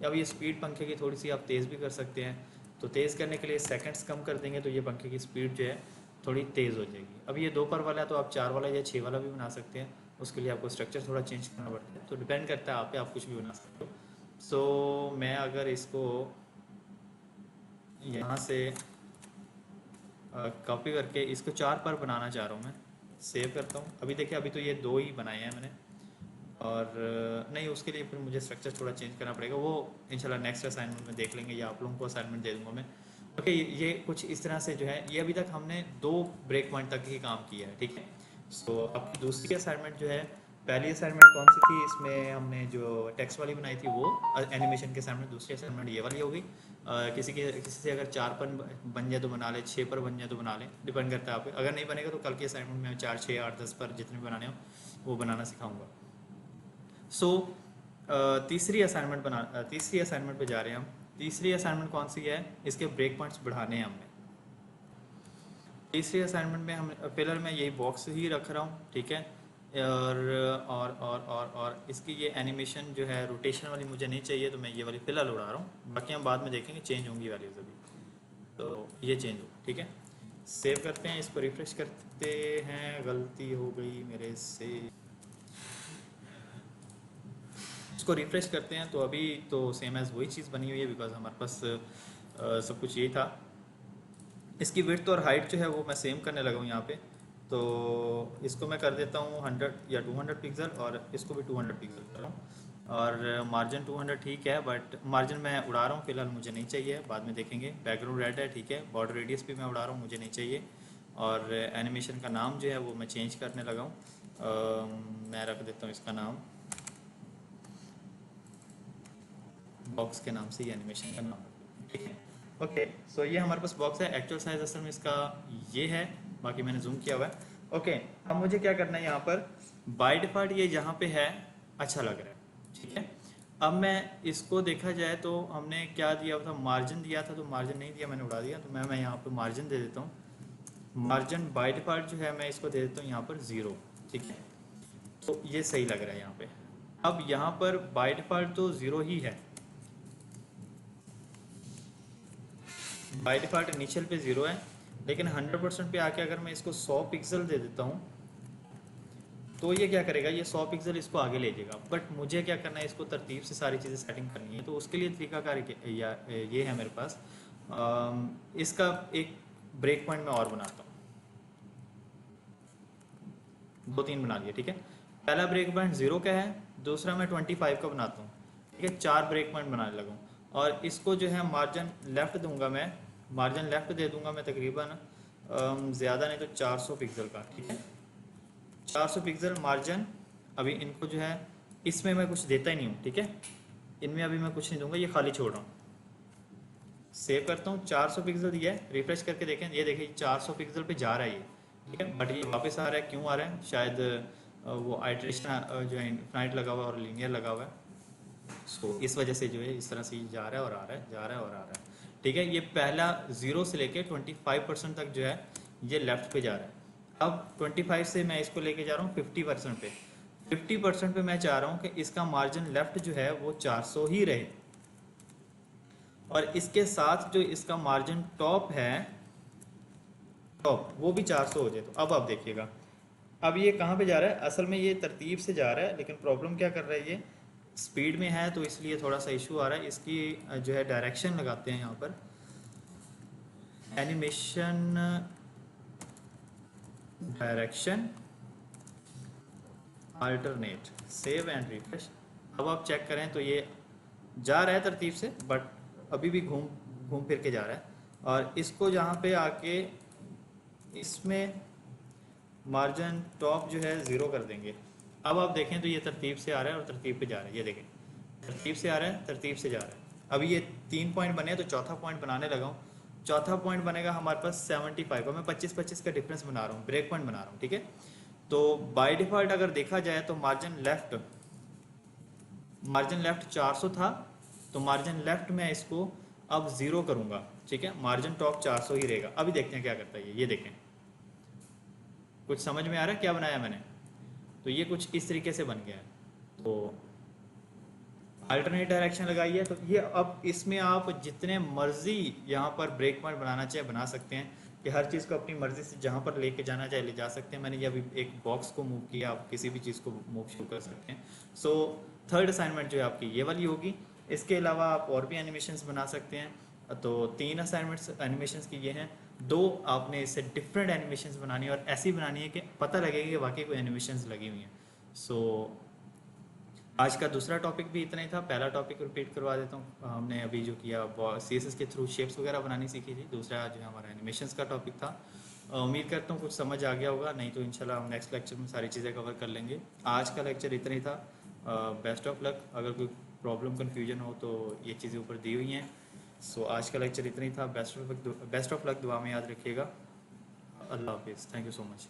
अब ये स्पीड पंखे की थोड़ी सी आप तेज़ भी कर सकते हैं, तो तेज़ करने के लिए सेकंड्स कम कर देंगे, तो ये पंखे की स्पीड जो है थोड़ी तेज़ हो जाएगी। अब ये 2 पर वाला है, तो आप 4 वाला या 6 वाला भी बना सकते हैं। उसके लिए आपको स्ट्रक्चर थोड़ा चेंज करना पड़ता है, तो डिपेंड करता है आप पे, आप कुछ भी बना सकते हो। सो मैं अगर इसको यहाँ से कॉपी करके इसको 4 पर बनाना चाह रहा हूँ, मैं सेव करता हूँ। अभी देखिए अभी तो ये 2 ही बनाए हैं मैंने, और नहीं, उसके लिए फिर मुझे स्ट्रक्चर थोड़ा चेंज करना पड़ेगा। वो इंशाल्लाह नेक्स्ट असाइनमेंट में देख लेंगे, या आप लोगों को असाइनमेंट दे दूंगा मैं। ओके, ये कुछ इस तरह से जो है, ये अभी तक हमने 2 ब्रेक पॉइंट तक ही काम किया है। ठीक है, सो आपकी दूसरी असाइनमेंट जो है, पहली असाइनमेंट कौन सी थी, इसमें हमने जो टेक्स्ट वाली बनाई थी वो एनिमेशन के सामने। दूसरी असाइनमेंट ये वाली होगी। किसी से अगर 4 पर बन जाए तो बना ले, 6 पर बन जाए तो बना ले, डिपेंड करता है आप पे। अगर नहीं बनेगा तो कल की असाइनमेंट में 4, 6, 8, 10 पर जितने बनाने हो वो बनाना सिखाऊंगा। सो तीसरी असाइनमेंट पे जा रहे हैं हम। तीसरी असाइनमेंट कौन सी है, इसके ब्रेक पॉइंट्स बढ़ाने हैं हमने। तीसरी असाइनमेंट में हम फिलहाल मैं यही बॉक्स ही रख रहा हूँ। ठीक है, और इसकी ये एनिमेशन जो है रोटेशन वाली मुझे नहीं चाहिए, तो मैं ये वाली फ़िलहाल उड़ा रहा हूँ। बाकी हम बाद में देखेंगे, चेंज होंगी वैल्यूज़ अभी, तो ये चेंज हो। ठीक है, सेव करते हैं, इसको रिफ्रेश करते हैं। गलती हो गई मेरे से, इसको रिफ्रेश करते हैं, तो अभी तो सेम एज़ वही चीज़ बनी हुई है, बिकॉज हमारे पास सब कुछ यही था। इसकी विड्थ और हाइट जो है वो मैं सेम करने लगा हूँ यहाँ पे। तो इसको मैं कर देता हूँ 100 या 200 पिक्सल, और इसको भी 200 पिक्सल कर रहा हूँ। और मार्जिन 200 ठीक है, बट मार्जिन मैं उड़ा रहा हूँ फ़िलहाल, मुझे नहीं चाहिए, बाद में देखेंगे। बैकग्राउंड रेड है, ठीक है। बॉर्डर रेडियस भी मैं उड़ा रहा हूँ, मुझे नहीं चाहिए। और एनिमेशन का नाम जो है वो मैं चेंज करने लगा हूँ। मैं रख देता हूँ इसका नाम, बॉक्स के नाम से ही एनिमेशन का नाम, ठीक है। ओके, सो ये हमारे पास बॉक्स है। एक्चुअल साइज असल में इसका ये है, बाकी मैंने जूम किया हुआ है। ओके, अब मुझे क्या करना है, यहाँ पर बाय डिफ़ॉल्ट ये जहाँ पे है अच्छा लग रहा है, ठीक है। अब मैं इसको देखा जाए तो हमने क्या दिया था, मार्जिन दिया था, तो मार्जिन नहीं दिया, मैंने उड़ा दिया। तो मैं यहाँ पर मार्जिन दे देता हूँ। मार्जिन बाय डिफ़ॉल्ट जो है मैं इसको दे देता हूँ यहाँ पर 0, ठीक है। तो ये सही लग रहा है यहाँ पे। अब यहाँ पर बाय डिफ़ॉल्ट तो 0 ही है, बाय डिफ़ॉल्ट इनिशियल पे 0 है, लेकिन 100% पे आके अगर मैं इसको 100 पिक्सल दे देता हूँ तो ये क्या करेगा, ये 100 पिक्सल इसको आगे ले जाएगा। बट मुझे क्या करना है, इसको तरतीब से सारी चीज़ें सेटिंग करनी है। तो उसके लिए तरीकाकार ये है मेरे पास। इसका एक ब्रेक पॉइंट मैं और बनाता हूँ, 2-3 बना लिया, ठीक है। पहला ब्रेक पॉइंट 0 का है, दूसरा मैं 25 का बनाता हूँ, ठीक है। 4 ब्रेक पॉइंट बनाने लगा हूँ, और इसको जो है मार्जिन लेफ़्ट दूंगा मैं, मार्जिन लेफ़्ट दे दूंगा मैं तकरीबन ज़्यादा नहीं तो 400 पिक्सल का, ठीक है। 400 पिक्सल मार्जिन। अभी इनको जो है, इसमें मैं कुछ देता ही नहीं हूँ, ठीक है। इनमें अभी मैं कुछ नहीं दूंगा, ये खाली छोड़ रहा हूँ। सेव करता हूँ, 400 पिक्सल दिया है। रिफ्रेश करके देखें, ये देखिए 400 पिक्सल पे जा रहा है ये, ठीक है। बट ये वापस आ रहा है, क्यों आ रहा है, शायद वो आइट्रेशन जो है इनफाइनाइट लगा हुआ है और लीनियर लगा हुआ है। सो इस वजह से जो है इस तरह से जा रहा है और आ रहा है, जा रहा है और आ रहा है, ठीक है। ये पहला 0 से लेके 25% तक जो है ये लेफ़्ट पे जा रहा है। अब 25 से मैं इसको लेके जा रहा हूँ 50% पे। 50% पे मैं चाह रहा हूँ कि इसका मार्जिन लेफ़्ट जो है वो 400 ही रहे, और इसके साथ जो इसका मार्जिन टॉप है, टॉप वो भी 400 हो जाए। तो अब आप देखिएगा, अब ये कहाँ पे जा रहा है, असल में ये तरतीब से जा रहा है, लेकिन प्रॉब्लम क्या कर रहा है, ये स्पीड में है तो इसलिए थोड़ा सा इशू आ रहा है। इसकी जो है डायरेक्शन लगाते हैं यहाँ पर, animation direction alternate, save and refresh. अब आप चेक करें तो ये जा रहा है तरतीब से, बट अभी भी घूम घूम फिर के जा रहा है। और इसको जहाँ पे आके इसमें मार्जिन टॉप जो है ज़ीरो कर देंगे। अब आप देखें तो ये तरतीब से आ रहा है और तरतीब पे जा रहा है। ये देखें, तरतीब से आ रहा है, तरतीब से जा रहा है। अभी ये 3 पॉइंट बने हैं तो चौथा पॉइंट बनाने लगा हूँ। चौथा पॉइंट बनेगा हमारे पास 75 और मैं 25-25 का डिफरेंस बना रहा हूँ, ब्रेक पॉइंट बना रहा हूँ, ठीक है। तो बाय डिफ़ॉल्ट अगर देखा जाए तो मार्जिन लेफ्ट 400 था, तो मार्जिन लेफ्ट में इसको अब ज़ीरो करूँगा, ठीक है। मार्जिन टॉप 400 ही रहेगा। अभी देखते हैं क्या करता है ये देखें, कुछ समझ में आ रहा है क्या बनाया मैंने? तो ये कुछ इस तरीके से बन गया है। तो अल्टरनेट डायरेक्शन लगाई है, तो ये अब इसमें आप जितने मर्जी यहाँ पर ब्रेक पॉइंट बनाना चाहे बना सकते हैं, कि हर चीज़ को अपनी मर्जी से जहाँ पर लेके जाना चाहे ले जा सकते हैं। मैंने ये अभी एक बॉक्स को मूव किया, आप किसी भी चीज़ को मूव शुरू कर सकते हैं। सो थर्ड असाइनमेंट जो है आपकी ये वाली होगी। इसके अलावा आप और भी एनिमेशंस बना सकते हैं। तो 3 असाइनमेंट्स एनिमेशंस की ये हैं। 2 आपने इससे डिफरेंट एनिमेशंस बनानी है और ऐसी बनानी है कि पता लगेगा कि वाकई कोई एनिमेशंस लगी हुई हैं। सो आज का दूसरा टॉपिक भी इतना ही था। पहला टॉपिक रिपीट करवा देता हूँ। हमने अभी जो किया CSS के थ्रू शेप्स वगैरह बनानी सीखी थी। दूसरा जो है हमारा एनिमेशंस का टॉपिक था। उम्मीद करता हूँ कुछ समझ आ गया होगा, नहीं तो इंशाल्लाह हम नेक्स्ट लेक्चर में सारी चीज़ें कवर कर लेंगे। आज का लेक्चर इतना ही था। Best of luck. अगर कोई प्रॉब्लम कन्फ्यूजन हो तो ये चीज़ें ऊपर दी हुई हैं। सो आज का लेक्चर इतना ही था। बेस्ट ऑफ लक दुआ में याद रखिएगा। अल्लाह हाफिज़। Thank you so much.